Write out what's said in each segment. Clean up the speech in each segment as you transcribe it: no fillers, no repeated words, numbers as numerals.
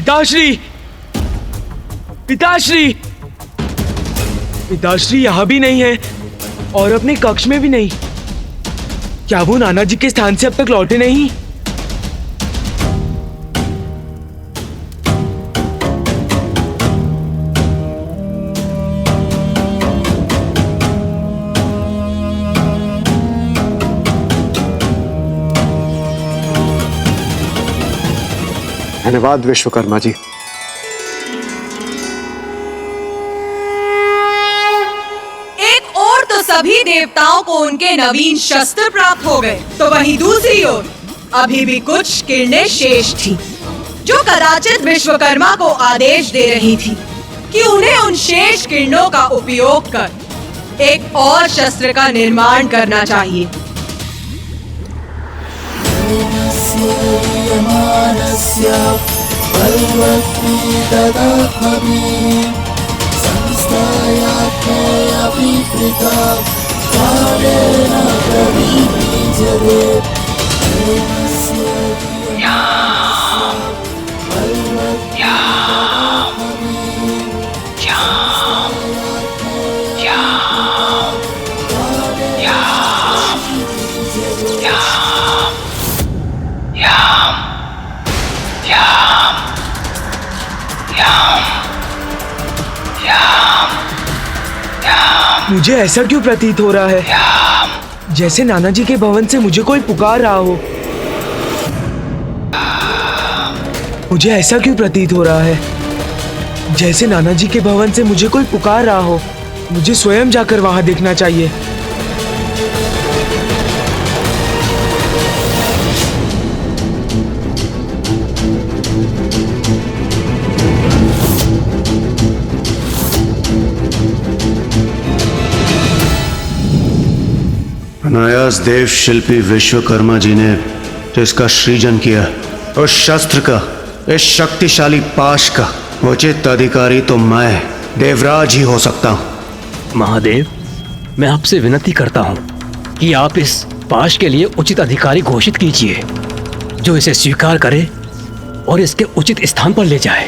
पिताश्री, पिताश्री, पिताश्री यहाँ भी नहीं है और अपने कक्ष में भी नहीं। क्या वो नाना जी के स्थान से अब तक लौटे नहीं? धन्यवाद विश्वकर्मा जी। एक ओर तो सभी देवताओं को उनके नवीन शस्त्र प्राप्त हो गए, तो वहीं दूसरी ओर अभी भी कुछ किरणें शेष थी, जो कदाचित विश्वकर्मा को आदेश दे रही थी कि उन्हें उन शेष किरणों का उपयोग कर एक और शस्त्र का निर्माण करना चाहिए। मुझे ऐसा क्यों प्रतीत हो रहा है जैसे नाना जी के भवन से मुझे कोई पुकार रहा हो। मुझे ऐसा क्यों प्रतीत हो रहा है जैसे नाना जी के भवन से मुझे कोई पुकार रहा हो। मुझे स्वयं जाकर वहां देखना चाहिए। अनायास देव शिल्पी विश्वकर्मा जी ने जिसका सृजन किया, उस शस्त्र का, इस शक्तिशाली पाश का उचित अधिकारी तो मैं देवराज ही हो सकता हूं। महादेव, मैं आपसे विनती करता हूं कि आप इस पाश के लिए उचित अधिकारी घोषित कीजिए, जो इसे स्वीकार करे और इसके उचित स्थान पर ले जाए।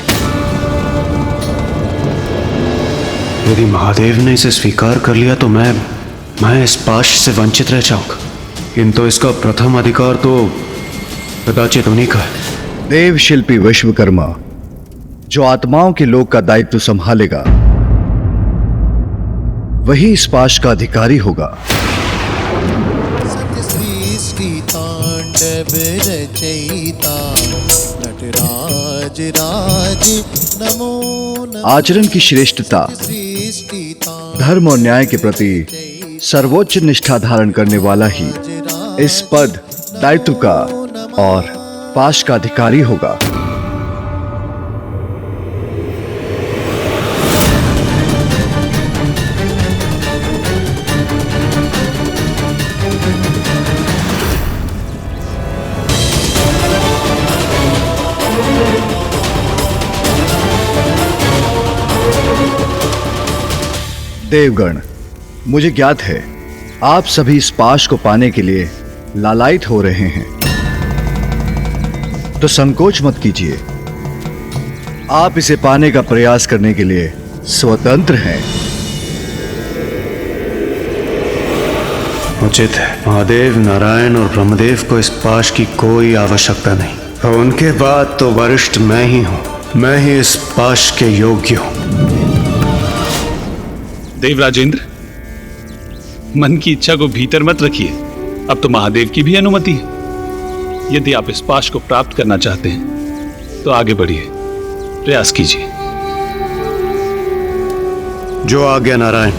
यदि महादेव ने इसे स्वीकार कर लिया तो मैं इस पाश से वंचित रह जाऊंगा, किंतु इसका प्रथम अधिकार तो कदाचित उन्हीं का है। देव शिल्पी विश्वकर्मा जो आत्माओं के लोक का दायित्व संभालेगा, वही इस पाश का अधिकारी होगा। आचरण की श्रेष्ठता, धर्म और न्याय के प्रति सर्वोच्च निष्ठा धारण करने वाला ही इस पद, दायित्व का और पाश का अधिकारी होगा। देवगण, मुझे ज्ञात है आप सभी इस पाश को पाने के लिए लालायित हो रहे हैं, तो संकोच मत कीजिए। आप इसे पाने का प्रयास करने के लिए स्वतंत्र हैं। उचित है। महादेव, नारायण और ब्रह्मदेव को इस पाश की कोई आवश्यकता नहीं, और उनके बाद तो वरिष्ठ मैं ही हूं। मैं ही इस पाश के योग्य हूं। देवराजेंद्र, मन की इच्छा को भीतर मत रखिए। अब तो महादेव की भी अनुमति है। यदि आप इस पाश को प्राप्त करना चाहते हैं तो आगे बढ़िए, प्रयास कीजिए। जो आज्ञा नारायण।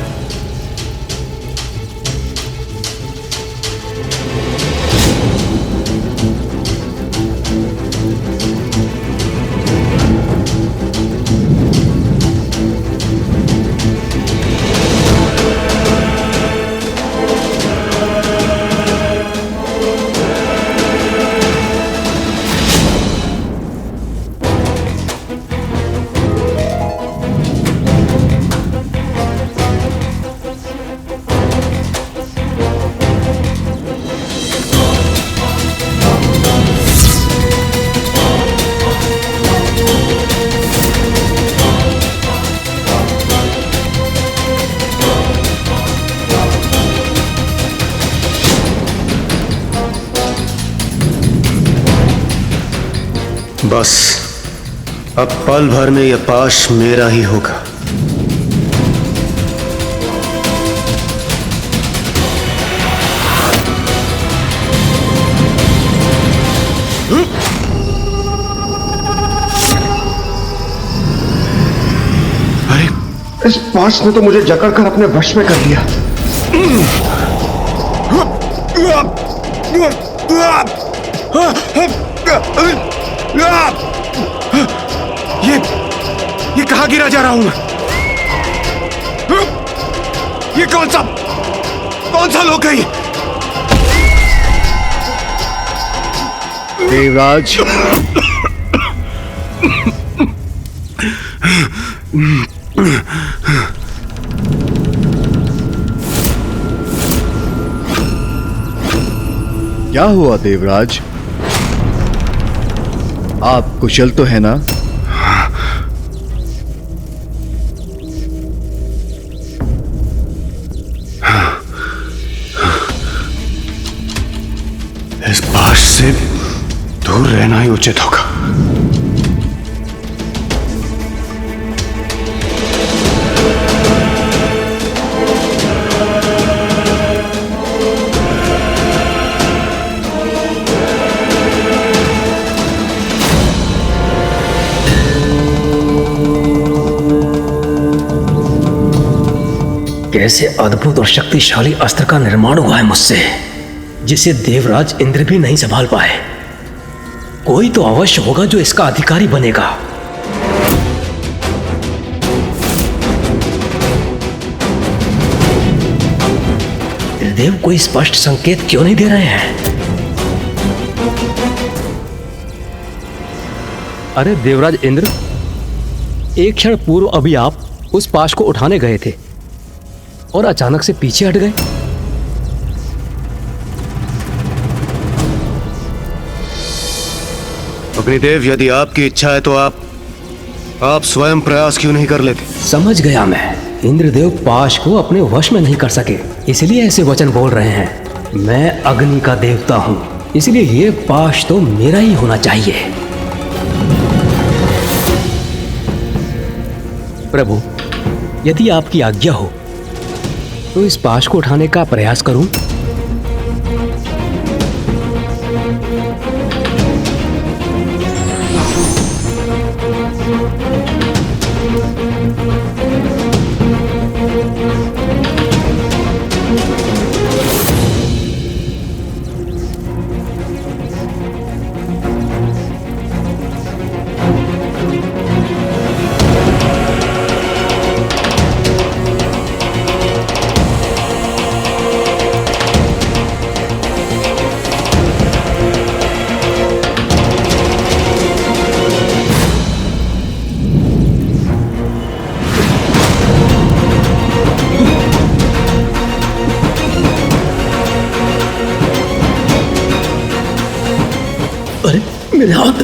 बस अब पल भर में यह पाश मेरा ही होगा। अरे इस पाश ने तो मुझे जकड़कर अपने वश में कर लिया। ये कहां गिरा जा रहा हूं मैं? ये कौन सा लोग है ये? देवराज, क्या हुआ देवराज? आप कुशल तो है ना? इस पाश से दूर रहना ही उचित होगा। कैसे अद्भुत और शक्तिशाली अस्त्र का निर्माण हुआ है मुझसे, जिसे देवराज इंद्र भी नहीं संभाल पाए। कोई तो अवश्य होगा जो इसका अधिकारी बनेगा। देव कोई स्पष्ट संकेत क्यों नहीं दे रहे हैं? अरे देवराज इंद्र, एक क्षण पूर्व अभी आप उस पाश को उठाने गए थे और अचानक से पीछे हट गए। अग्निदेव, यदि आपकी इच्छा है तो आप स्वयं प्रयास क्यों नहीं कर लेते? समझ गया मैं। इंद्रदेव पाश को अपने वश में नहीं कर सके, इसलिए ऐसे वचन बोल रहे हैं। मैं अग्नि का देवता हूं, इसलिए ये पाश तो मेरा ही होना चाहिए। प्रभु, यदि आपकी आज्ञा हो तो इस पाश को उठाने का प्रयास करूं। मेरे हाथ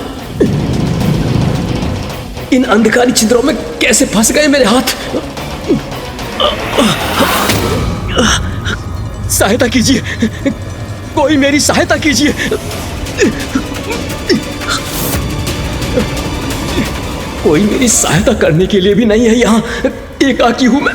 इन अंधकारी छिद्रों में कैसे फंस गए मेरे हाथ? सहायता कीजिए, कोई मेरी सहायता कीजिए। कोई मेरी सहायता करने के लिए भी नहीं है यहां। एकाकी हूं मैं।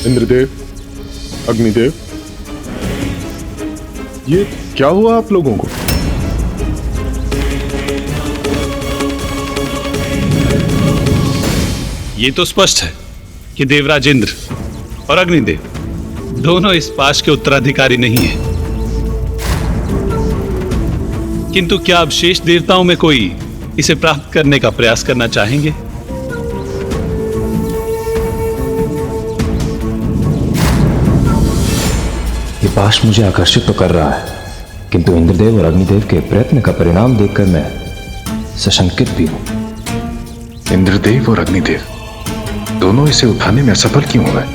इंद्रदेव, अग्निदेव, ये क्या हुआ आप लोगों को? ये तो स्पष्ट है कि देवराज इंद्र और अग्निदेव दोनों इस पाश के उत्तराधिकारी नहीं हैं। किंतु क्या अब शेष देवताओं में कोई इसे प्राप्त करने का प्रयास करना चाहेंगे? पाश मुझे आकर्षित तो कर रहा है, किंतु इंद्रदेव और अग्निदेव के प्रयत्न का परिणाम देखकर मैं सशंकित भी हूं। इंद्रदेव और अग्निदेव दोनों इसे उठाने में असफल क्यों हो गए?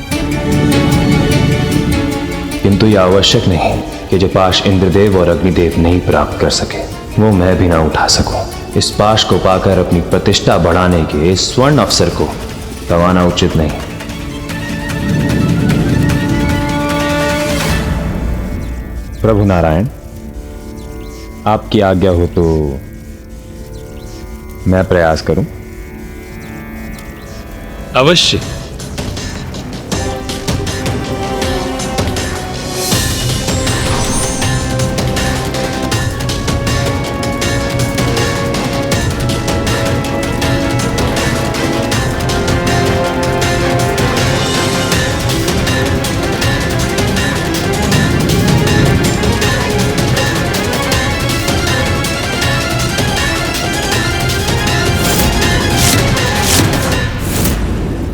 किंतु यह आवश्यक नहीं कि जो पाश इंद्रदेव और अग्निदेव नहीं प्राप्त कर सके वो मैं भी ना उठा सकूं। इस पाश को पाकर अपनी प्रतिष्ठा बढ़ाने के इस स्वर्ण अवसर को गंवाना उचित नहीं। प्रभु नारायण, आपकी आज्ञा हो तो मैं प्रयास करूं। अवश्य।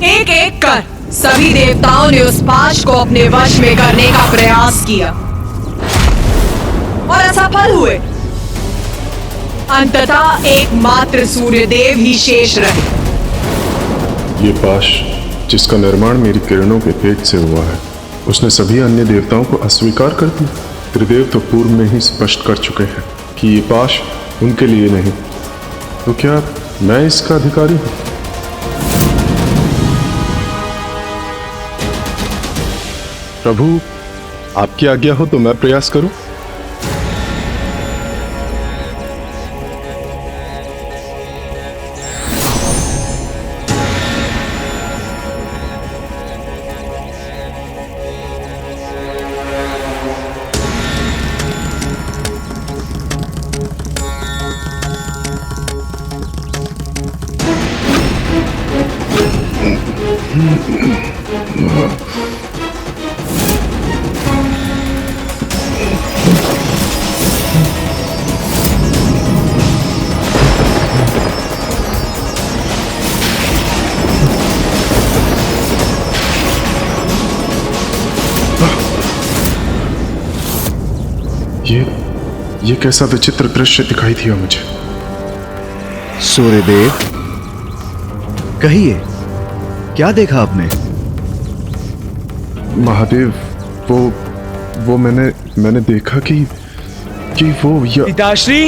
एक एक कर सभी देवताओं ने उस पाश को अपने वश में करने का प्रयास किया और असफल हुए। अंततः एकमात्र सूर्यदेव ही शेष रहे। ये पाश जिसका निर्माण मेरी किरणों के तेज से हुआ है, उसने सभी अन्य देवताओं को अस्वीकार कर दिया। त्रिदेव तो पूर्व में ही स्पष्ट कर चुके हैं कि ये पाश उनके लिए नहीं, तो क्या मैं इसका अधिकारी हूं? प्रभु, आपकी आज्ञा हो तो मैं प्रयास करूं। ये कैसा विचित्र दृश्य दिखाई दिया मुझे। सूर्यदेव, कहिए, क्या देखा आपने? महादेव, वो मैंने देखा कि वो पिताश्री,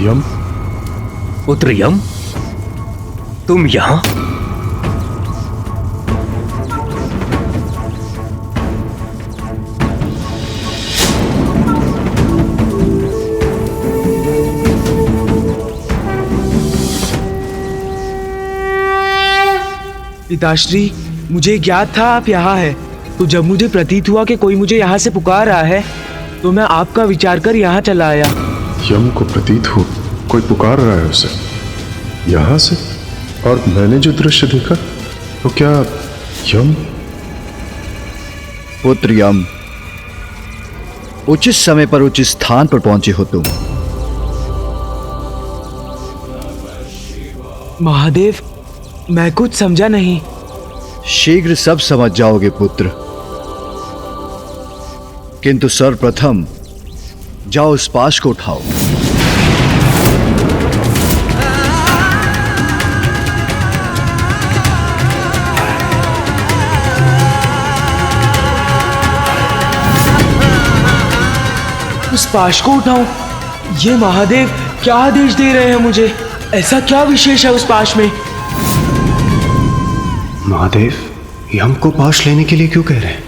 यम। पुत्र यम, तुम यहां? पिताश्री, मुझे ज्ञात था आप यहाँ हैं, तो जब मुझे प्रतीत हुआ कि कोई मुझे यहाँ से पुकार रहा है, तो मैं आपका विचार कर यहाँ चला आया। यम को प्रतीत हो कोई पुकार रहा है उसे यहाँ से, और मैंने जो दृश्य देखा, तो क्या यम? पुत्र यम, उचित समय पर उचित स्थान पर पहुंचे हो तुम। महादेव, मैं कुछ समझा नहीं। शीघ्र सब समझ जाओगे पुत्र, किंतु सर्वप्रथम जाओ उस पाश को उठाओ। उस पाश को उठाऊं? ये महादेव क्या आदेश दे रहे हैं मुझे? ऐसा क्या विशेष है उस पाश में? महादेव, यम को पाश लेने के लिए क्यों कह रहे हैं?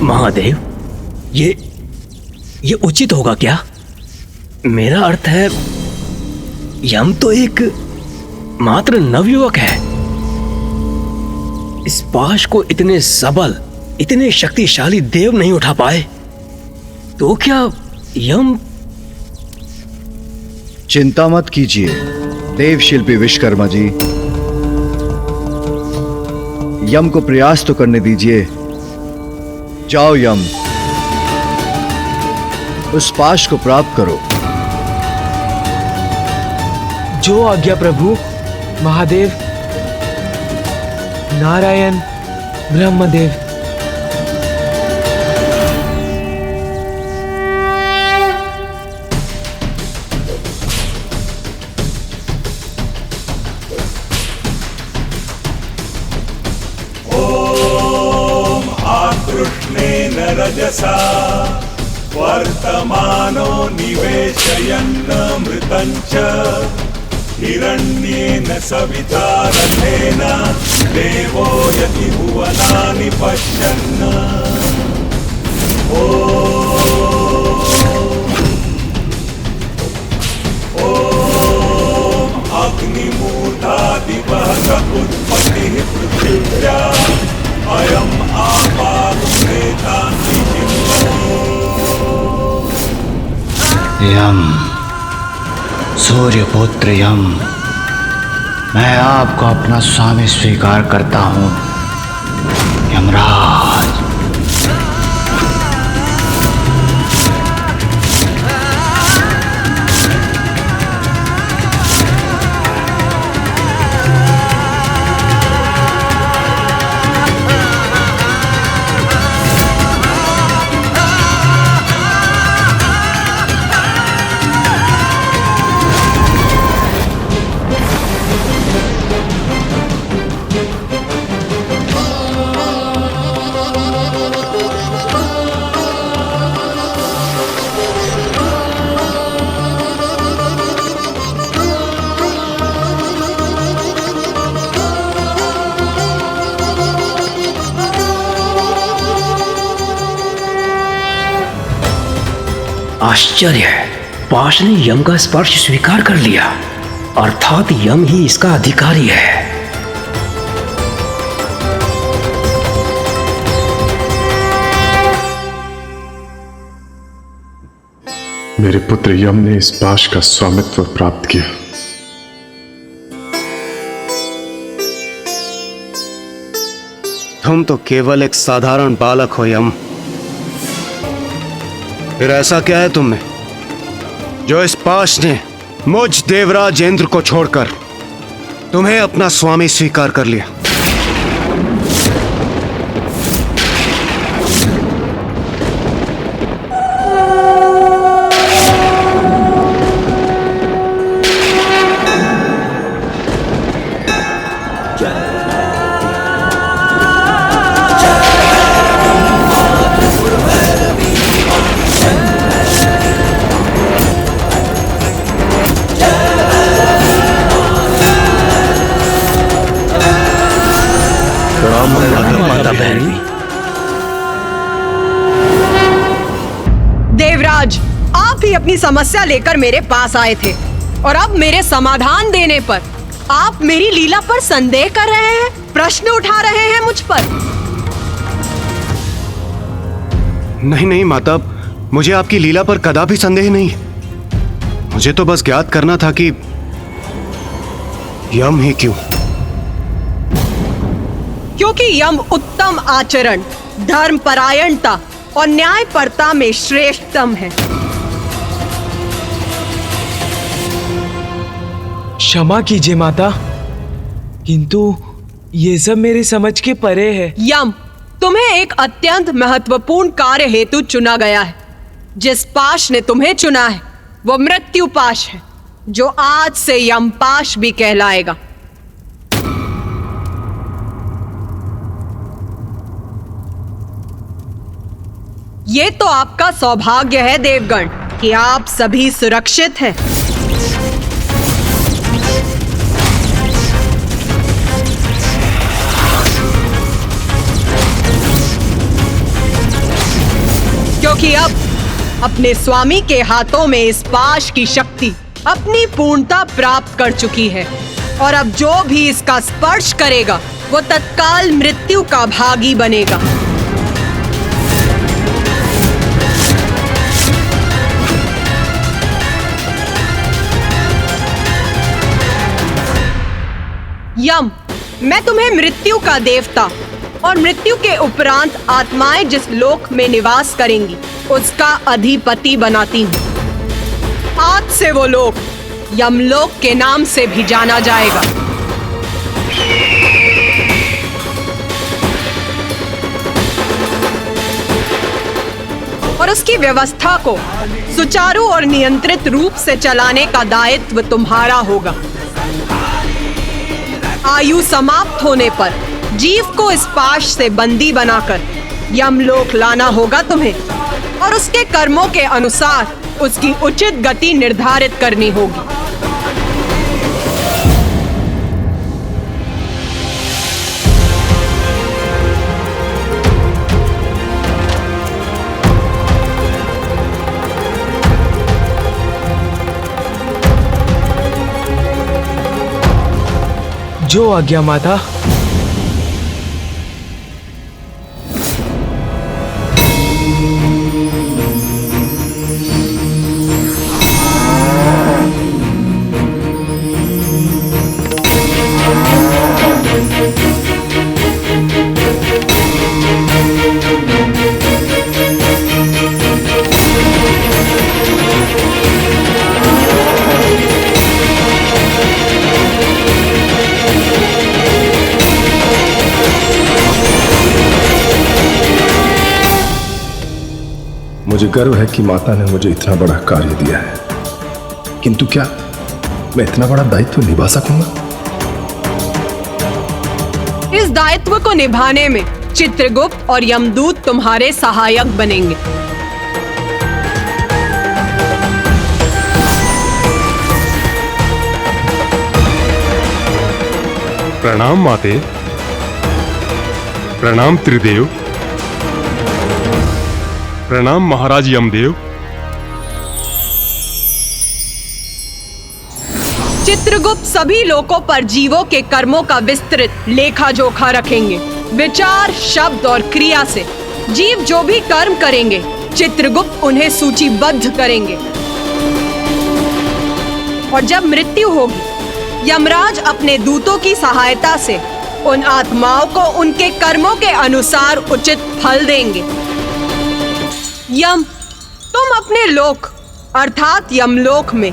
महादेव, ये उचित होगा क्या? मेरा अर्थ है, यम तो एक मात्र नवयुवक है। इस पाश को इतने सबल, इतने शक्तिशाली देव नहीं उठा पाए, तो क्या यम? चिंता मत कीजिए देव शिल्पी विश्वकर्मा जी, यम को प्रयास तो करने दीजिए। जाओ यम, उस पाश को प्राप्त करो। जो आज्ञा प्रभु। महादेव, नारायण, ब्रह्मदेव। रजसा वर्तमानो निवेशयन्नमृतञ्च हिरण्येन सविता रथेन देवो यति भुवनानि पश्यन्। ॐ अग्निमूर्धादिवः उत्पत्तिः पृथिव्या अयम् यम, सूर्यपुत्र यम, मैं आपको अपना स्वामी स्वीकार करता हूँ। यमराज, आश्चर्य है, पाश ने यम का स्पर्श स्वीकार कर लिया, अर्थात यम ही इसका अधिकारी है। मेरे पुत्र यम ने इस पाश का स्वामित्व प्राप्त किया। तुम तो केवल एक साधारण बालक हो यम। फिर ऐसा क्या है तुम में जो इस पाश ने मुझ देवराज इंद्र को छोड़कर तुम्हें अपना स्वामी स्वीकार कर लिया? देवराज, आप ही अपनी समस्या लेकर मेरे पास आए थे और अब मेरे समाधान देने पर आप मेरी लीला पर संदेह कर रहे हैं, प्रश्न उठा रहे हैं मुझ पर। नहीं नहीं माता, मुझे आपकी लीला पर कदापि संदेह नहीं है। मुझे तो बस ज्ञात करना था कि यम ही क्यों? क्योंकि यम उत्तम आचरण, धर्म परायणता और न्यायपरता में श्रेष्ठतम है। क्षमा कीजिए माता, किंतु ये सब मेरे समझ के परे है। यम, तुम्हें एक अत्यंत महत्वपूर्ण कार्य हेतु चुना गया है। जिस पाश ने तुम्हें चुना है वो मृत्यु पाश है, जो आज से यम पाश भी कहलाएगा। ये तो आपका सौभाग्य है देवगण कि आप सभी सुरक्षित हैं। क्योंकि अब अपने स्वामी के हाथों में इस पाश की शक्ति अपनी पूर्णता प्राप्त कर चुकी है और अब जो भी इसका स्पर्श करेगा वो तत्काल मृत्यु का भागी बनेगा। यम, मैं तुम्हें मृत्यु का देवता और मृत्यु के उपरांत आत्माएं जिस लोक में निवास करेंगी उसका अधिपति बनाती हूँ। आज से वो लोक यमलोक के नाम से भी जाना जाएगा। और उसकी व्यवस्था को सुचारू और नियंत्रित रूप से चलाने का दायित्व तुम्हारा होगा। आयु समाप्त होने पर जीव को इस पाश से बंदी बनाकर यमलोक लाना होगा तुम्हें और उसके कर्मों के अनुसार उसकी उचित गति निर्धारित करनी होगी। जो आज्ञा माता। मुझे गर्व है कि माता ने मुझे इतना बड़ा कार्य दिया है, किंतु क्या मैं इतना बड़ा दायित्व निभा सकूंगा? इस दायित्व को निभाने में चित्रगुप्त और यमदूत तुम्हारे सहायक बनेंगे। प्रणाम माते। प्रणाम त्रिदेव। प्रणाम महाराज यमदेव। चित्रगुप्त सभी लोकों पर जीवों के कर्मों का विस्तृत लेखा जोखा रखेंगे। विचार, शब्द और क्रिया से जीव जो भी कर्म करेंगे चित्रगुप्त उन्हें सूचीबद्ध करेंगे। और जब मृत्यु होगी यमराज अपने दूतों की सहायता से उन आत्माओं को उनके कर्मों के अनुसार उचित फल देंगे। यम, तुम अपने लोक अर्थात यमलोक में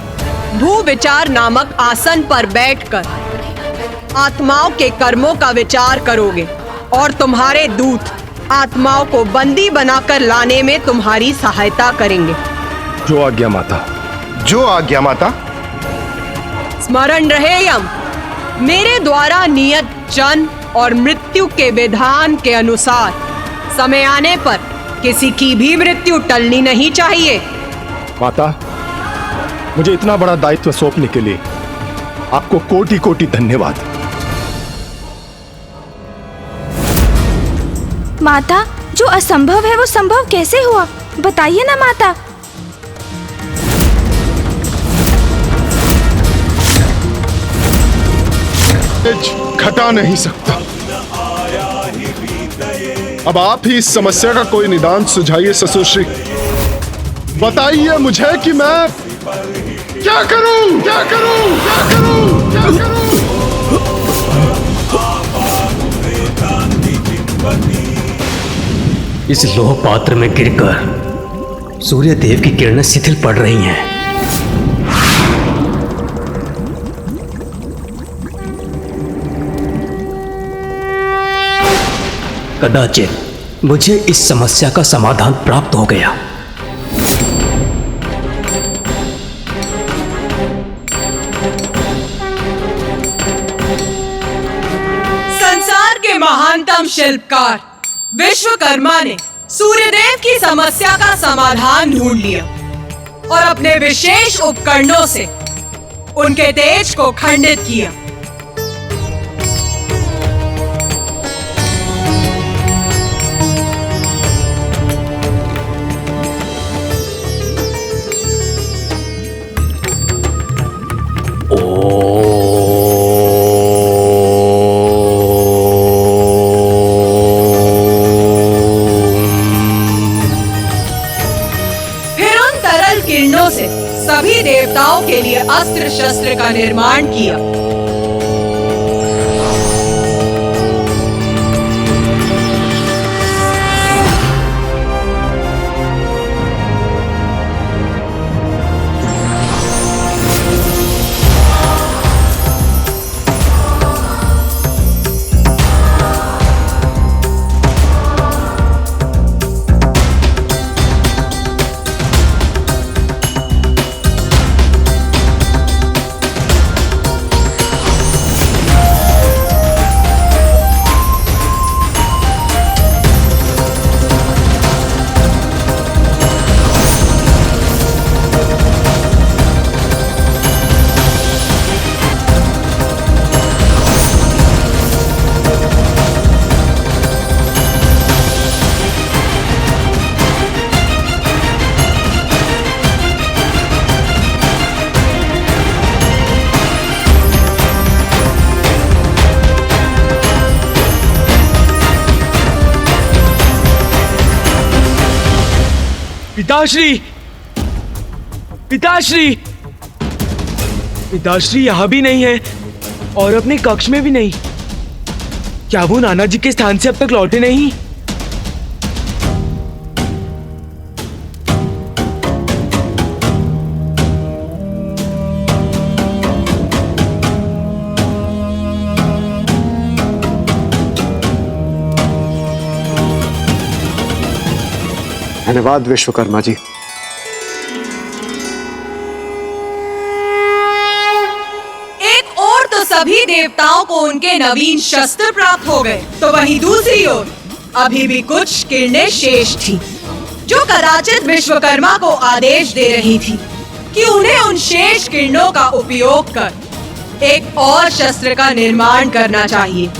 भू विचार नामक आसन पर बैठकर आत्माओं के कर्मों का विचार करोगे और तुम्हारे दूत आत्माओं को बंदी बनाकर लाने में तुम्हारी सहायता करेंगे। जो आज्ञा माता। जो आज्ञा माता। स्मरण रहे यम, मेरे द्वारा नियत जन्म और मृत्यु के विधान के अनुसार समय आने पर किसी की भी मृत्यु टलनी नहीं चाहिए। माता, मुझे इतना बड़ा दायित्व सौंपने के लिए आपको कोटि कोटि धन्यवाद। माता, जो असंभव है वो संभव कैसे हुआ, बताइए ना माता। घटा नहीं सकता। अब आप ही इस समस्या का कोई निदान सुझाइए ससुरश्री। बताइए मुझे कि मैं क्या करूं, क्या करूं, क्या करूं, क्या करूं? इस लोह पात्र में गिरकर सूर्य देव की किरणें शिथिल पड़ रही हैं। कदाचित मुझे इस समस्या का समाधान प्राप्त हो गया। संसार के महानतम शिल्पकार विश्वकर्मा ने सूर्यदेव की समस्या का समाधान ढूंढ लिया और अपने विशेष उपकरणों से उनके तेज को खंडित किया। सभी देवताओं के लिए अस्त्र शस्त्र का निर्माण किया। पिताश्री, पिताश्री, पिताश्री यहाँ भी नहीं है और अपने कक्ष में भी नहीं। क्या वो नाना जी के स्थान से अब तक लौटे नहीं? धन्यवाद विश्वकर्मा जी। एक और तो सभी देवताओं को उनके नवीन शस्त्र प्राप्त हो गए, तो वहीं दूसरी ओर अभी भी कुछ किरणें शेष थी, जो कदाचित विश्वकर्मा को आदेश दे रही थी कि उन्हें उन शेष किरणों का उपयोग कर एक और शस्त्र का निर्माण करना चाहिए।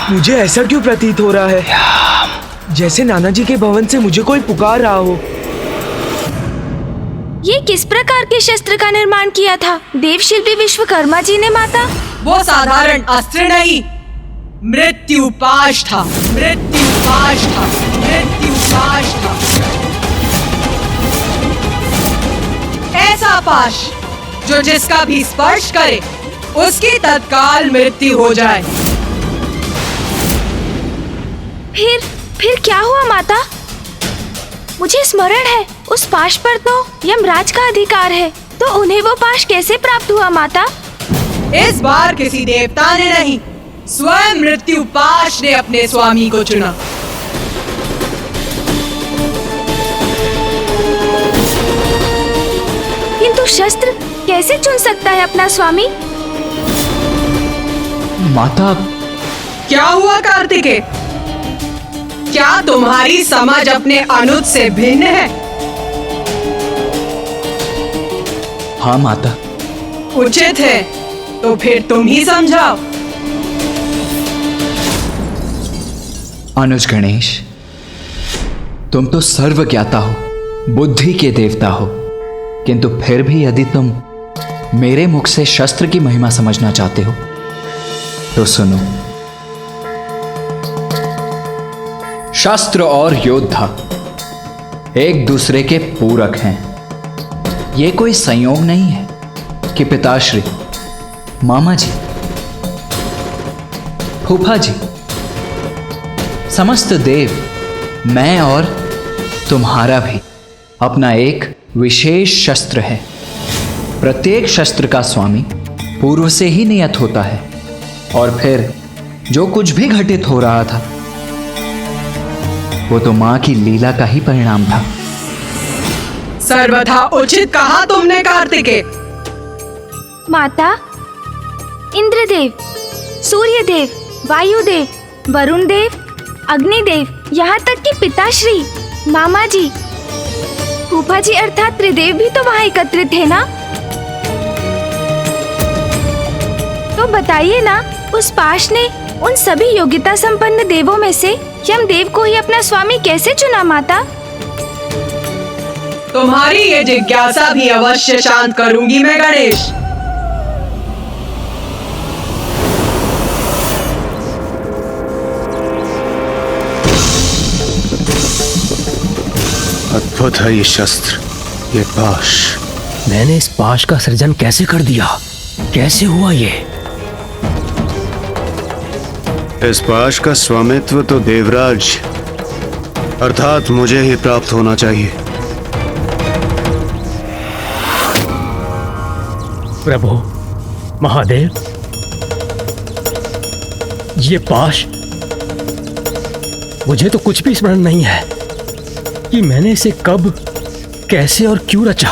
मुझे ऐसा क्यों प्रतीत हो रहा है जैसे नाना जी के भवन से मुझे कोई पुकार रहा हो। ये किस प्रकार के शस्त्र का निर्माण किया था देवशिल्पी विश्वकर्मा जी ने माता? वो साधारण अस्त्र नहीं, मृत्युपाश था, मृत्युपाश था, मृत्युपाश था। ऐसा पाश जो जिसका भी स्पर्श करे उसकी तत्काल मृत्यु हो जाए। फिर क्या हुआ माता? मुझे स्मरण है उस पाश पर तो यमराज का अधिकार है, तो उन्हें वो पाश कैसे प्राप्त हुआ माता? इस बार किसी देवता ने नहीं, स्वयं मृत्युपाश ने अपने स्वामी को चुना। किंतु शस्त्र कैसे चुन सकता है अपना स्वामी? माता, क्या हुआ कार्तिकेय? क्या तुम्हारी समझ अपने अनुज से भिन्न है? हाँ माता। उचित है, तो फिर तुम ही समझाओ। अनुज गणेश, तुम तो सर्वज्ञाता हो, बुद्धि के देवता हो, किंतु फिर भी यदि तुम मेरे मुख से शस्त्र की महिमा समझना चाहते हो तो सुनो। शस्त्र और योद्धा एक दूसरे के पूरक हैं। ये कोई संयोग नहीं है कि पिताश्री, मामा जी, फूफा जी, समस्त देव, मैं और तुम्हारा भी अपना एक विशेष शस्त्र है। प्रत्येक शस्त्र का स्वामी पूर्व से ही नियत होता है, और फिर जो कुछ भी घटित हो रहा था वो तो मां की लीला का ही परिणाम था। सर्वथा उचित कहा तुमने कार्तिकेय। माता, इंद्रदेव, सूर्यदेव, वायुदेव, वरुण देव, अग्निदेव, यहाँ तक कि पिताश्री, मामा जी, फूफा जी अर्थात त्रिदेव भी तो वहाँ एकत्रित थे ना? तो बताइए ना, उस पाश ने उन सभी योग्यता संपन्न देवों में से यमदेव को ही अपना स्वामी कैसे चुना माता? तुम्हारी ये जिज्ञासा भी अवश्य शांत करूंगी मैं गणेश। अद्भुत है ये शस्त्र, ये पाश। मैंने इस पाश का सृजन कैसे कर दिया? कैसे हुआ ये? इस पाश का स्वामित्व तो देवराज अर्थात मुझे ही प्राप्त होना चाहिए। प्रभु, महादेव, ये पाश, मुझे तो कुछ भी स्मरण नहीं है कि मैंने इसे कब, कैसे और क्यों रचा।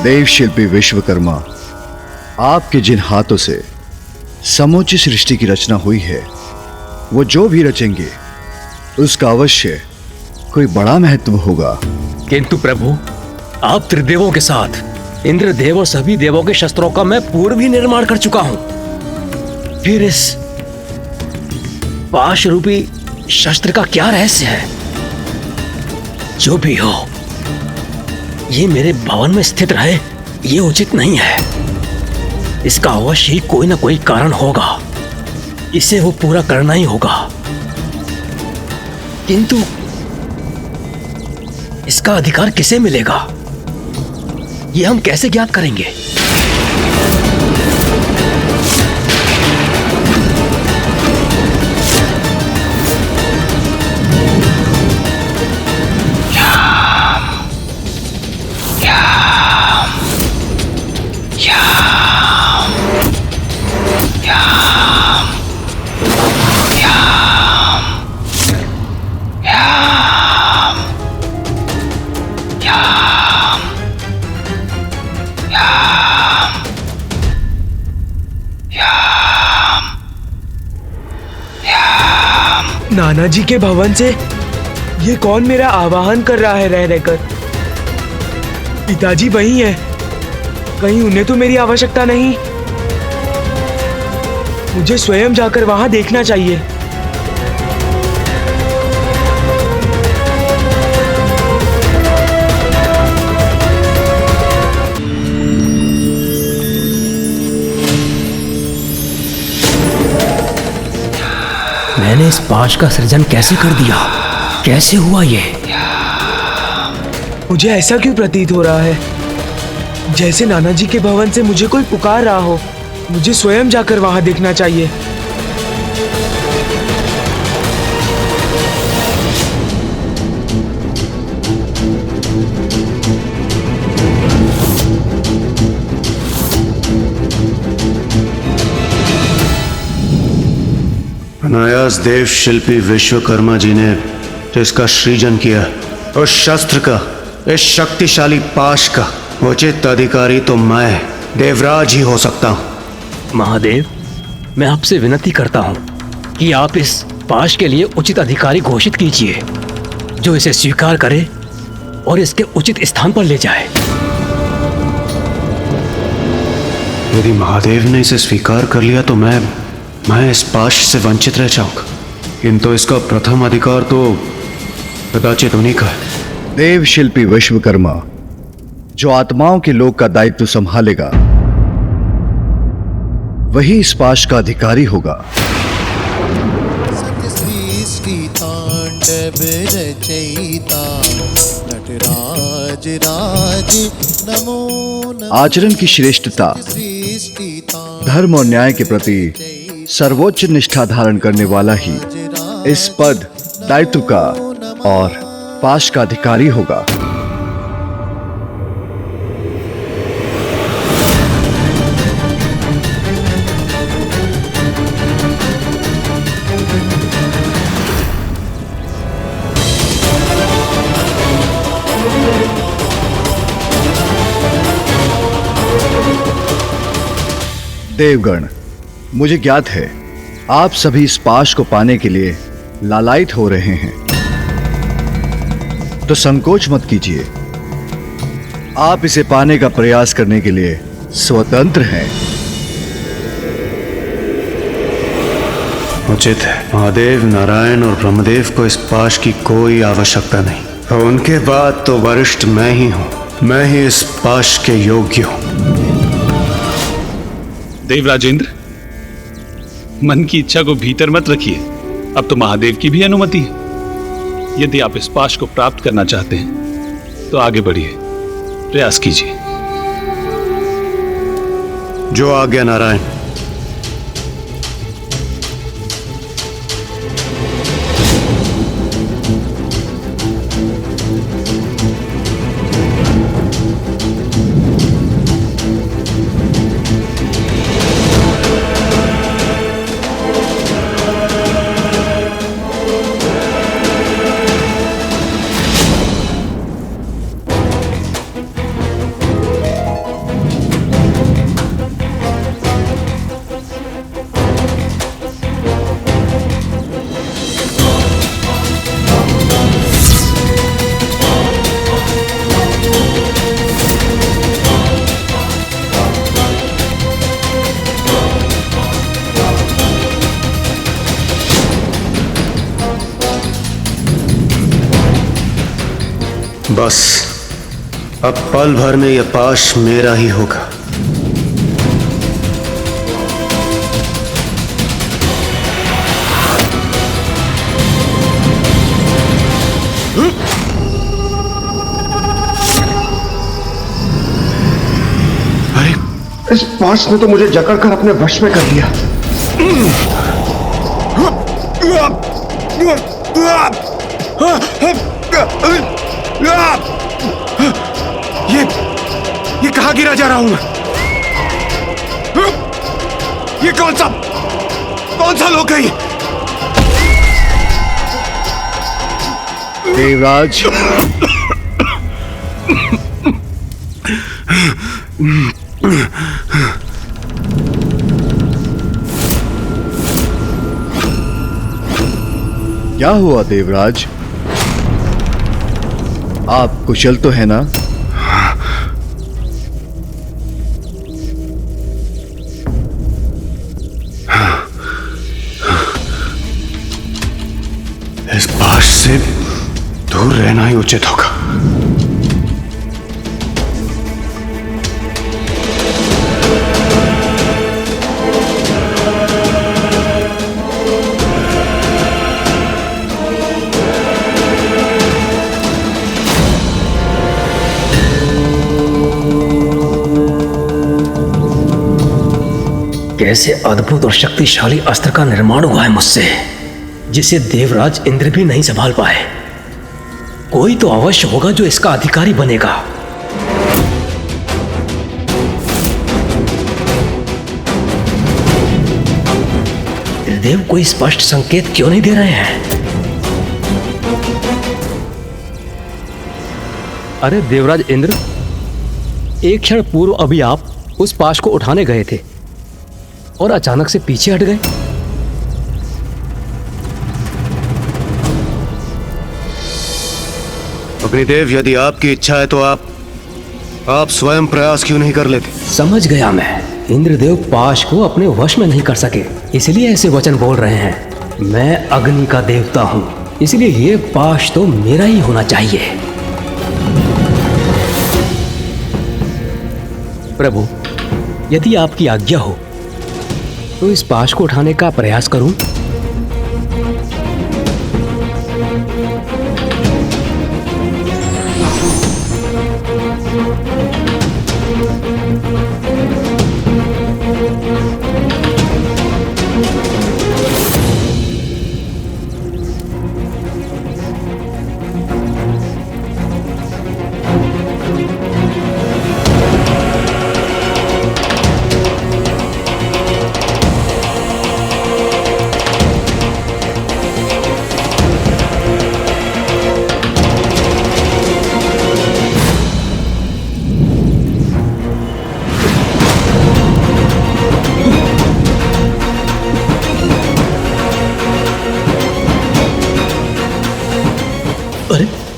देव शिल्पी विश्वकर्मा, आपके जिन हाथों से समूची सृष्टि की रचना हुई है, वो जो भी रचेंगे उसका अवश्य कोई बड़ा महत्व होगा। किंतु प्रभु, आप त्रिदेवों के साथ इंद्रदेव और सभी देवों के शस्त्रों का मैं पूर्व ही निर्माण कर चुका हूं। फिर इस पाश रूपी शस्त्र का क्या रहस्य है? जो भी हो, ये मेरे भवन में स्थित रहे, ये उचित नहीं है। इसका अवश्य ही कोई ना कोई कारण होगा, इसे वो पूरा करना ही होगा। किंतु इसका अधिकार किसे मिलेगा, ये हम कैसे ज्ञात करेंगे? नाना जी के भवन से ये कौन मेरा आवाहन कर रहा है रह रहकर? पिताजी वही हैं। कहीं उन्हें तो मेरी आवश्यकता नहीं? मुझे स्वयं जाकर वहां देखना चाहिए। मैंने इस पाश का सृजन कैसे कर दिया? कैसे हुआ ये? मुझे ऐसा क्यों प्रतीत हो रहा है जैसे नाना जी के भवन से मुझे कोई पुकार रहा हो। मुझे स्वयं जाकर वहां देखना चाहिए। अनायास देव शिल्पी विश्वकर्मा जी ने जिसका सृजन किया, उस शस्त्र का, इस शक्तिशाली पाश का उचित अधिकारी तो मैं देवराज ही हो सकता हूं। महादेव, मैं आपसे विनती करता हूं कि आप इस पाश के लिए उचित अधिकारी घोषित कीजिए, जो इसे स्वीकार करे और इसके उचित स्थान पर ले जाए। यदि महादेव ने इसे स्वीकार कर लिया तो मैं इस पाश से वंचित रह जाऊंगा, किंतु इसका प्रथम अधिकार तो कदाचित उन्हीं का है। देव शिल्पी विश्वकर्मा जो आत्माओं के लोक का दायित्व संभालेगा, वही इस पाश का अधिकारी होगा। आचरण की श्रेष्ठता, धर्म और न्याय के प्रति सर्वोच्च निष्ठा धारण करने वाला ही इस पद, दायित्व का और पाश का अधिकारी होगा। देवगण, मुझे ज्ञात है आप सभी इस पाश को पाने के लिए लालायित हो रहे हैं, तो संकोच मत कीजिए। आप इसे पाने का प्रयास करने के लिए स्वतंत्र हैं। उचित है। महादेव, नारायण और ब्रह्मदेव को इस पाश की कोई आवश्यकता नहीं, और उनके बाद तो वरिष्ठ मैं ही हूं। मैं ही इस पाश के योग्य हूं। देवराजेंद्र, मन की इच्छा को भीतर मत रखिए। अब तो महादेव की भी अनुमति है। यदि आप इस पाश को प्राप्त करना चाहते हैं तो आगे बढ़िए, प्रयास कीजिए। जो आज्ञा नारायण। बस अब पल भर में यह पाश मेरा ही होगा। इस पाश ने तो मुझे जकड़कर अपने वश में कर लिया। ये कहां गिरा जा रहा हूं मैं? ये कौन सा लोग है ये? देवराज, क्या हुआ देवराज? आप कुशल तो है ना? इस पाश से दूर रहना ही उचित होगा। कैसे अद्भुत और शक्तिशाली अस्त्र का निर्माण हुआ है मुझसे, जिसे देवराज इंद्र भी नहीं संभाल पाए। कोई तो अवश्य होगा जो इसका अधिकारी बनेगा। देव कोई स्पष्ट संकेत क्यों नहीं दे रहे हैं? अरे देवराज इंद्र, एक क्षण पूर्व अभी आप उस पाश को उठाने गए थे और अचानक से पीछे हट गए। अग्निदेव, यदि आपकी इच्छा है तो आप स्वयं प्रयास क्यों नहीं कर लेते? समझ गया मैं। इंद्रदेव पाश को अपने वश में नहीं कर सके, इसलिए ऐसे वचन बोल रहे हैं। मैं अग्नि का देवता हूं, इसलिए ये पाश तो मेरा ही होना चाहिए। प्रभु, यदि आपकी आज्ञा हो तो इस पाश को उठाने का प्रयास करूं।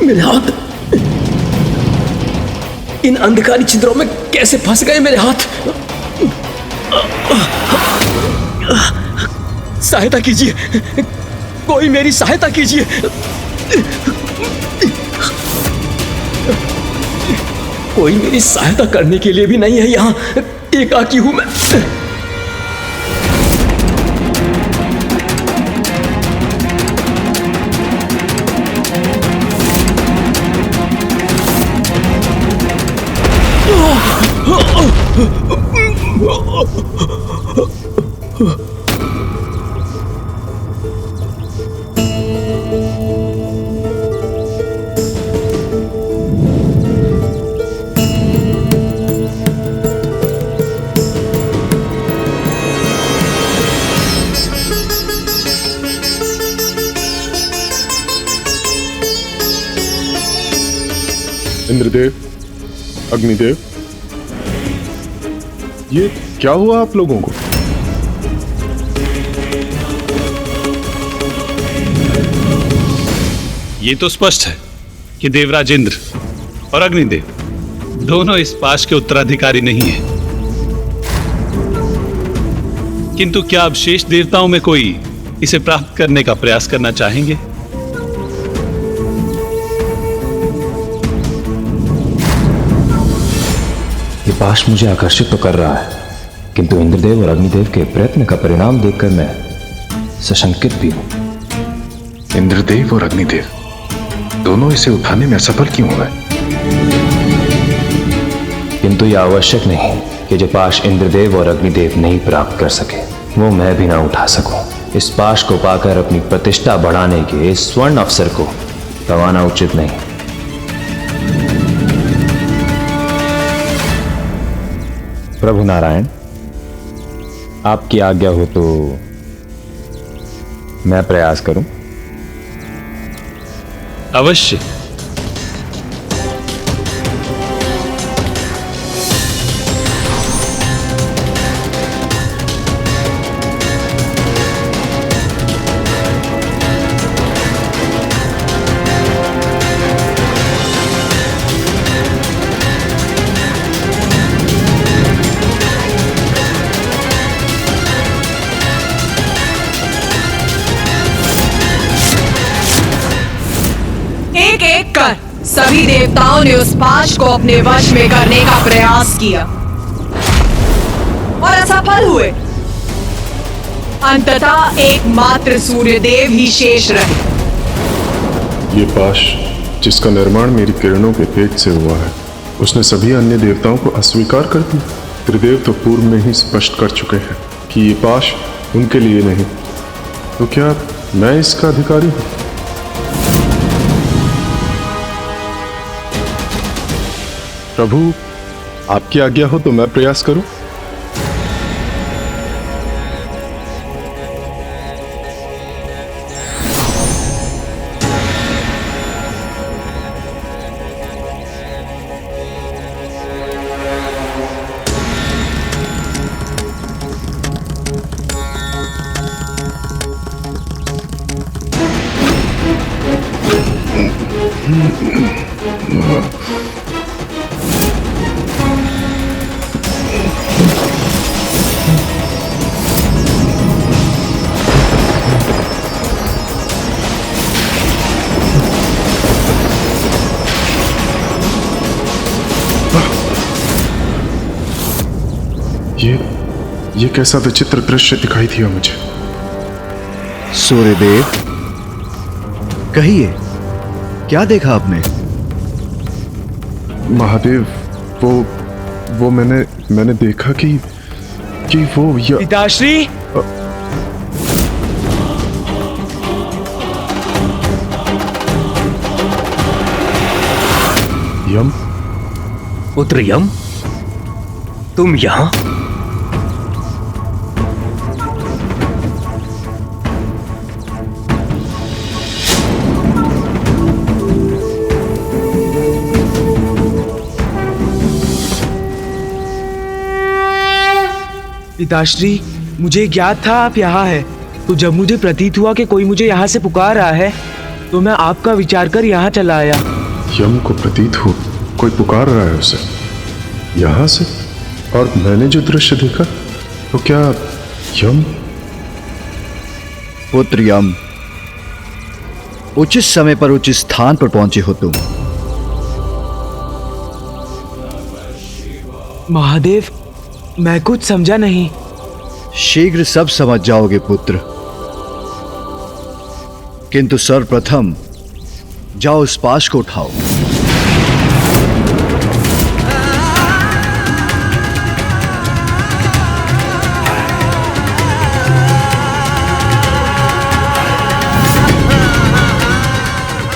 मेरे हाथ इन अंधकारी छिद्रों में कैसे फंस गए मेरे हाथ? सहायता कीजिए, कोई मेरी सहायता कीजिए। कोई मेरी सहायता करने के लिए भी नहीं है यहाँ। एकाकी हूं मैं। इंद्रदेव, अग्निदेव, ये क्या हुआ आप लोगों को? ये तो स्पष्ट है कि देवराज इंद्र और अग्निदेव दोनों इस पाश के उत्तराधिकारी नहीं हैं। किंतु क्या अब शेष देवताओं में कोई इसे प्राप्त करने का प्रयास करना चाहेंगे? ये पाश मुझे आकर्षित तो कर रहा है, किंतु इंद्रदेव और अग्निदेव के प्रयत्न का परिणाम देखकर मैं सशंकित भी हूं। इंद्रदेव और अग्निदेव दोनों इसे उठाने में असफल क्यों हुए? किंतु यह आवश्यक नहीं कि जो पाश इंद्रदेव और अग्निदेव नहीं प्राप्त कर सके वो मैं भी ना उठा सकूं। इस पाश को पाकर अपनी प्रतिष्ठा बढ़ाने के इस स्वर्ण अवसर को गंवाना उचित नहीं। प्रभु नारायण, आपकी आज्ञा हो तो मैं प्रयास करूं। अवश्य। एक एक कर सभी देवताओं ने उस पाश को अपने वश में करने का प्रयास किया और असफल हुए। अंततः एकमात्र सूर्यदेव ही शेष रहे। ये पाश जिसका निर्माण मेरी किरणों के तेज से हुआ है, उसने सभी अन्य देवताओं को अस्वीकार कर दिया। त्रिदेव तो पूर्व में ही स्पष्ट कर चुके हैं कि ये पाश उनके लिए नहीं, तो क्या मैं इसका अधिकारी हूं? प्रभु, आपकी आज्ञा हो तो मैं प्रयास करूं। ये कैसा विचित्र दृश्य दिखाई दिया मुझे। सूर्यदेव, कहिए, क्या देखा आपने? महादेव, वो मैंने देखा कि वो पिताश्री, यम, पुत्र यम, तुम यहां? पिताश्री, मुझे ज्ञात था आप यहाँ हैं, तो जब मुझे प्रतीत हुआ कि कोई मुझे यहाँ से पुकार रहा है, तो मैं आपका विचार कर यहाँ चला आया। यम को प्रतीत हो कोई पुकार रहा है उसे यहाँ से, और मैंने जो दृश्य देखा, तो क्या यम? पुत्र यम, उचित समय पर उचित स्थान पर पहुंचे हो तुम। महादेव, मैं कुछ समझा नहीं। शीघ्र सब समझ जाओगे पुत्र, किंतु सर्वप्रथम जाओ उस पाश को उठाओ।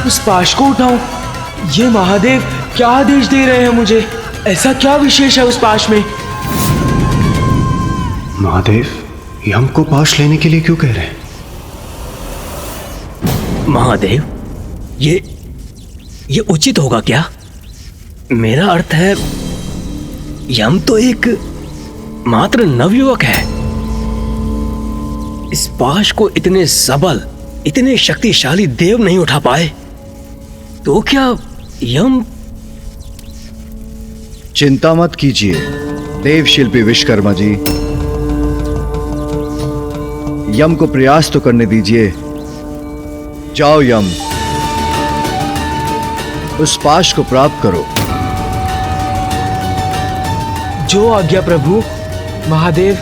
उस पाश को उठाऊं? ये महादेव क्या आदेश दे रहे हैं मुझे? ऐसा क्या विशेष है उस पाश में? महादेव, यम को पाश लेने के लिए क्यों कह रहे हैं? महादेव, ये उचित होगा क्या? मेरा अर्थ है, यम तो एक मात्र नवयुवक है। इस पाश को इतने सबल, इतने शक्तिशाली देव नहीं उठा पाए, तो क्या यम? चिंता मत कीजिए देव शिल्पी विश्वकर्मा जी, यम को प्रयास तो करने दीजिए। जाओ यम, उस पाश को प्राप्त करो। जो आज्ञा प्रभु। महादेव,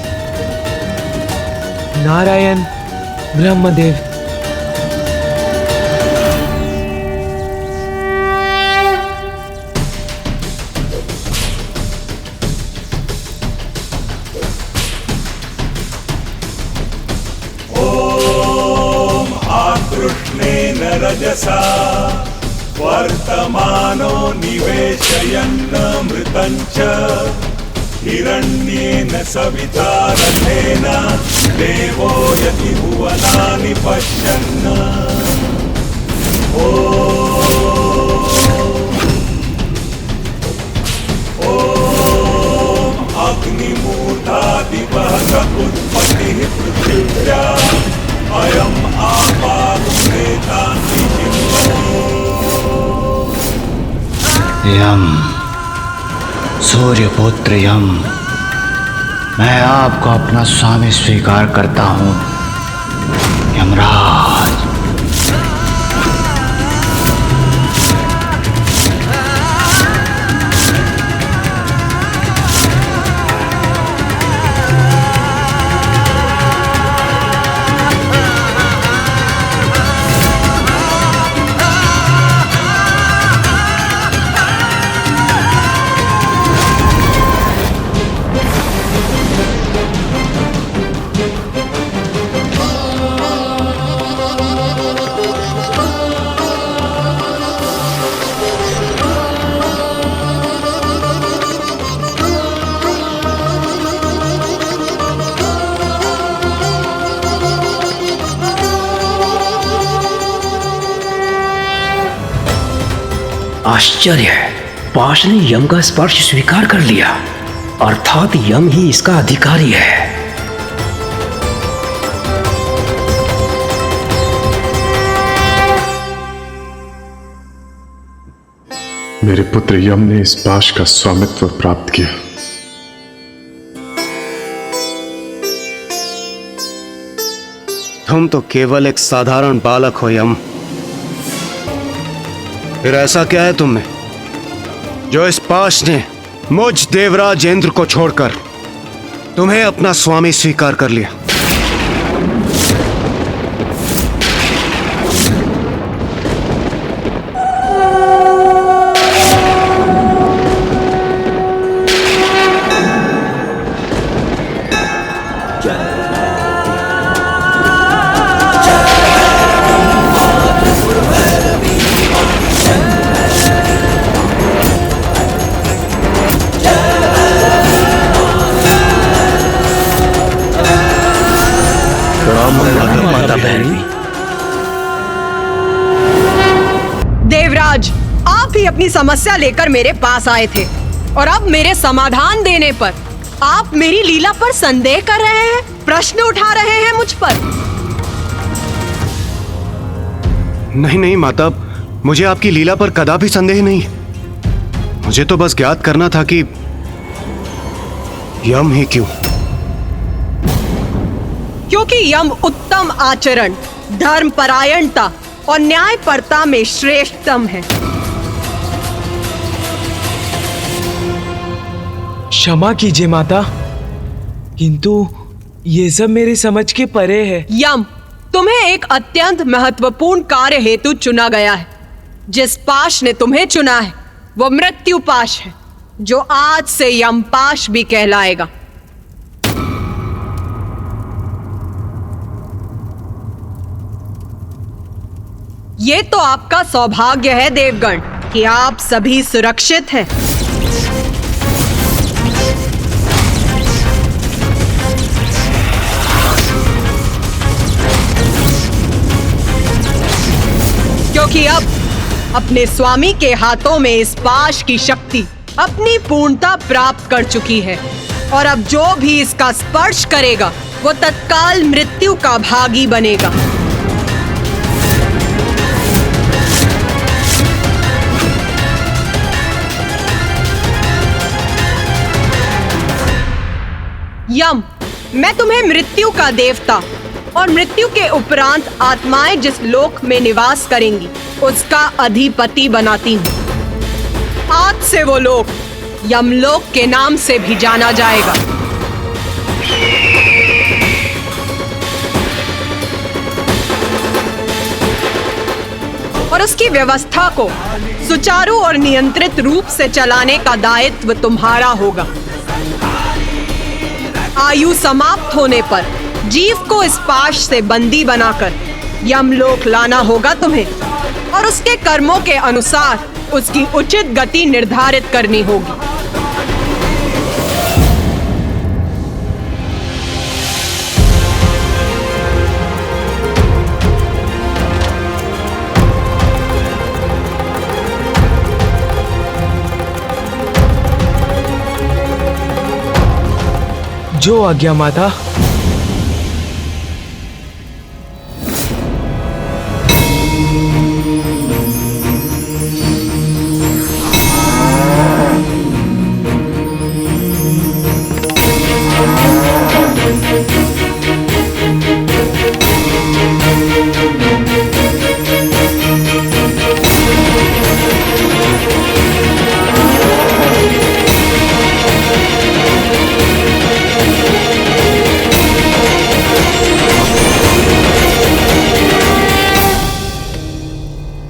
नारायण, ब्रह्मदेव। कृष्णेन रजसा वर्तमानो निवेशयन्नमृतं च हिरण्येन सविता रथेन देवो यति भुवनानि पश्यन्। ॐ अग्निमूर्धादिवः उत्पत्तिः पृथिव्या अयम् आपादुनेतानि यम, सूर्यपुत्र यम, मैं आपको अपना स्वामी स्वीकार करता हूँ। यमराज, आश्चर्य है, पाश ने यम का स्पर्श स्वीकार कर लिया, अर्थात यम ही इसका अधिकारी है। मेरे पुत्र यम ने इस पाश का स्वामित्व प्राप्त किया। तुम तो केवल एक साधारण बालक हो यम। फिर ऐसा क्या है तुम में जो इस पाश ने मुझ देवराज इंद्र को छोड़कर तुम्हें अपना स्वामी स्वीकार कर लिया? देवराज, आप ही अपनी समस्या लेकर मेरे पास आए थे और अब मेरे समाधान देने पर आप मेरी लीला पर संदेह कर रहे हैं, प्रश्न उठा रहे हैं मुझ पर। नहीं नहीं माता, मुझे आपकी लीला पर कदापि संदेह नहीं। मुझे तो बस ज्ञात करना था कि यम ही क्यों? क्योंकि यम उत्तम आचरण, धर्मपरायणता और न्यायपरता में श्रेष्ठतम है। क्षमा कीजिए माता, किंतु ये सब मेरे समझ के परे है। यम, तुम्हें एक अत्यंत महत्वपूर्ण कार्य हेतु चुना गया है। जिस पाश ने तुम्हें चुना है वो मृत्यु पाश है, जो आज से यम पाश भी कहलाएगा। ये तो आपका सौभाग्य है देवगण कि आप सभी सुरक्षित हैं। क्योंकि अब अपने स्वामी के हाथों में इस पाश की शक्ति अपनी पूर्णता प्राप्त कर चुकी है और अब जो भी इसका स्पर्श करेगा वो तत्काल मृत्यु का भागी बनेगा। यम, मैं तुम्हें मृत्यु का देवता और मृत्यु के उपरांत आत्माएं जिस लोक में निवास करेंगी उसका अधिपति बनाती हूँ। आज से वो लोक यमलोक के नाम से भी जाना जाएगा। और उसकी व्यवस्था को सुचारू और नियंत्रित रूप से चलाने का दायित्व तुम्हारा होगा। आयु समाप्त होने पर जीव को इस पाश से बंदी बनाकर यमलोक लाना होगा तुम्हें, और उसके कर्मों के अनुसार उसकी उचित गति निर्धारित करनी होगी। जो आज्ञा माता।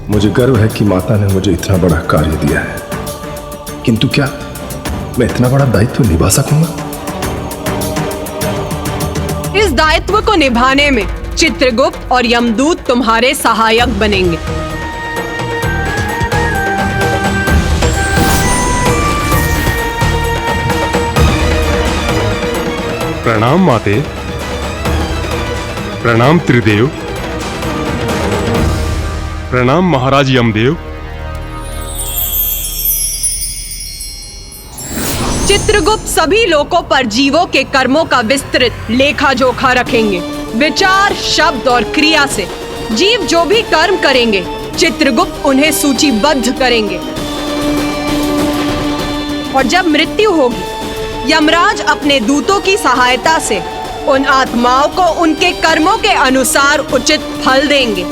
मुझे गर्व है कि माता ने मुझे इतना बड़ा कार्य दिया है, किंतु क्या मैं इतना बड़ा दायित्व निभा सकूंगा? इस दायित्व को निभाने में चित्रगुप्त और यमदूत तुम्हारे सहायक बनेंगे। प्रणाम माते। प्रणाम त्रिदेव। प्रणाम महाराज यमदेव। चित्रगुप्त सभी लोकों पर जीवों के कर्मों का विस्तृत लेखा जोखा रखेंगे। विचार, शब्द और क्रिया से जीव जो भी कर्म करेंगे, चित्रगुप्त उन्हें सूचीबद्ध करेंगे। और जब मृत्यु होगी, यमराज अपने दूतों की सहायता से उन आत्माओं को उनके कर्मों के अनुसार उचित फल देंगे।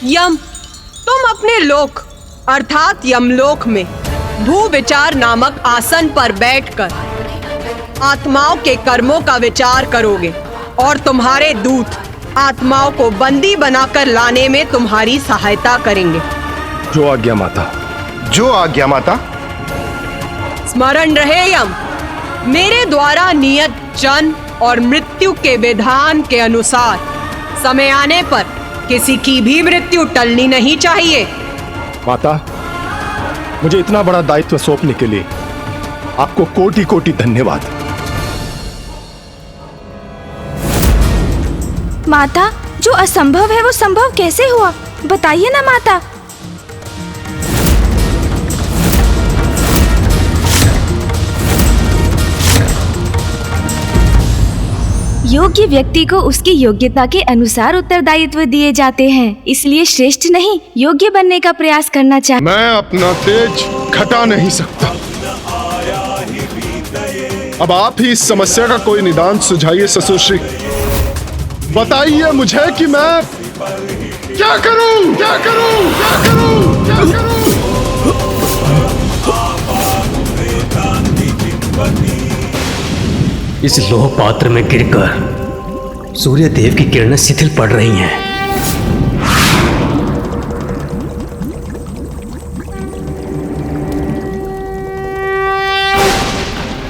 यम, तुम अपने लोक अर्थात यमलोक में भू विचार नामक आसन पर बैठकर आत्माओं के कर्मों का विचार करोगे, और तुम्हारे दूत आत्माओं को बंदी बनाकर लाने में तुम्हारी सहायता करेंगे। जो आज्ञा माता। जो आज्ञा माता। स्मरण रहे यम, मेरे द्वारा नियत जन्म और मृत्यु के विधान के अनुसार समय आने पर किसी की भी मृत्यु टलनी नहीं चाहिए। माता, मुझे इतना बड़ा दायित्व सौंपने के लिए आपको कोटि कोटि धन्यवाद। माता, जो असंभव है वो संभव कैसे हुआ, बताइए ना माता। योग्य व्यक्ति को उसकी योग्यता के अनुसार उत्तरदायित्व दिए जाते हैं, इसलिए श्रेष्ठ नहीं, योग्य बनने का प्रयास करना चाहिए। मैं अपना तेज घटा नहीं सकता। अब आप ही इस समस्या का कोई निदान सुझाइए ससुरश्री। बताइए मुझे कि मैं क्या करूं, क्या करूं, क्या करूं, क्या करूं? इस लोह पात्र में गिरकर सूर्य देव की किरणें शिथिल पड़ रही हैं।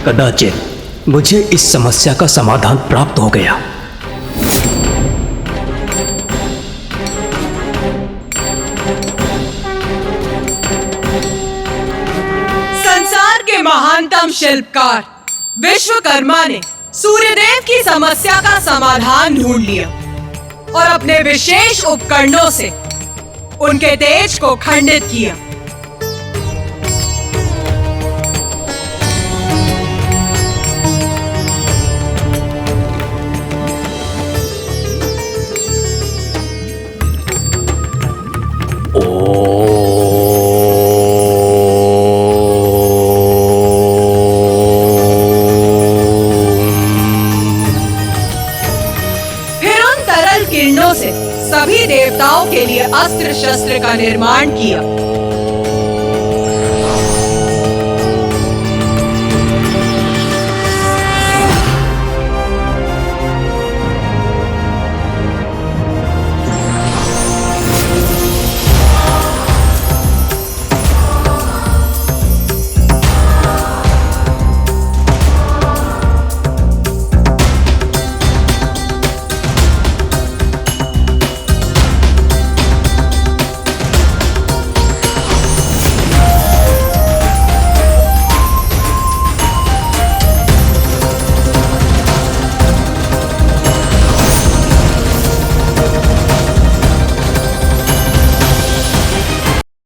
कदाचित मुझे इस समस्या का समाधान प्राप्त हो गया। संसार के महानतम शिल्पकार विश्वकर्मा ने सूर्यदेव की समस्या का समाधान ढूंढ लिया और अपने विशेष उपकरणों से उनके तेज को खंडित किया। सभी देवताओं के लिए अस्त्र शस्त्र का निर्माण किया